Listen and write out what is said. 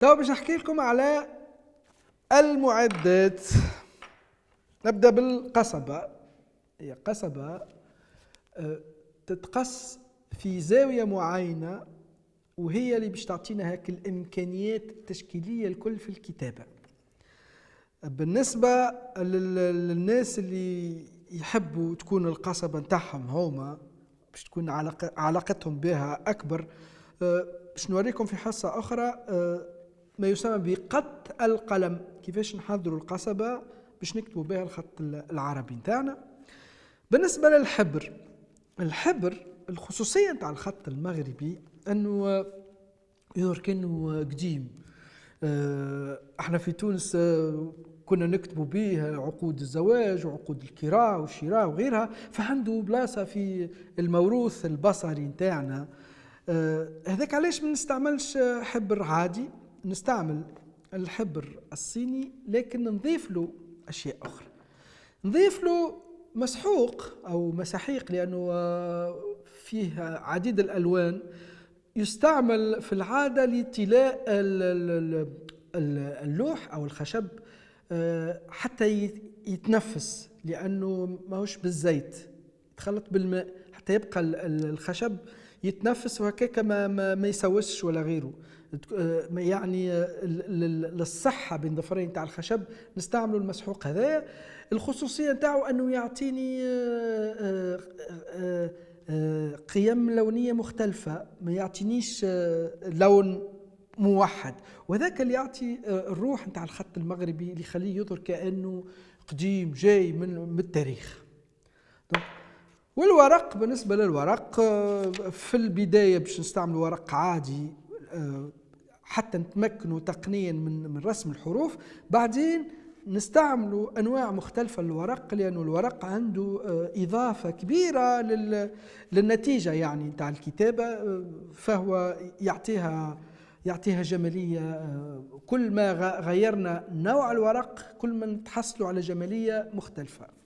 تو باش نحكي لكم على المعدات. نبدأ بالقصبة. هي قصبة تتقص في زاوية معينة، وهي اللي باش تعطينا هاك الإمكانيات التشكيلية الكل في الكتابة. بالنسبة للناس اللي يحبوا تكون القصبة نتاعهم هما باش تكون علاقتهم بها أكبر، باش نوريكم في حصة أخرى ما يسمى بقط القلم، كيفاش نحضروا القصبة باش نكتبوا بها الخط العربي نتاعنا. بالنسبة للحبر، الحبر الخصوصية نتاع الخط المغربي أنه يظهر كأنه قديم. احنا في تونس كنا نكتبوا به عقود الزواج وعقود الكراء والشراء وغيرها، فعنده بلاصة في الموروث البصري نتاعنا. هذاك علاش ما نستعملش حبر عادي، نستعمل الحبر الصيني، لكن نضيف له أشياء أخرى. نضيف له مسحوق أو مساحيق، لأنه فيه عديد الألوان، يستعمل في العادة لطلاء اللوح أو الخشب حتى يتنفس، لأنه ماهوش بالزيت، يتخلط بالماء حتى يبقى الخشب يتنفس، وهكاك ما يسوسش ولا غيره. يعني للصحة بين ظفرين تاع الخشب نستعملوا المسحوق هذا. الخصوصية نتاعو أنه يعطيني قيم لونية مختلفة، ما يعطينيش لون موحد، وذاك اللي يعطي الروح نتاع الخط المغربي، اللي يخليه يظهر كأنه قديم جاي من التاريخ. والورق، بالنسبة للورق في البداية باش نستعمل ورق عادي حتى نتمكنوا تقنيا من رسم الحروف. بعدين نستعملوا أنواع مختلفة للورق، لأنه الورق عنده إضافة كبيرة للنتيجة يعني تاع الكتابة، فهو يعطيها جمالية. كل ما غيرنا نوع الورق كل ما نتحصلوا على جمالية مختلفة.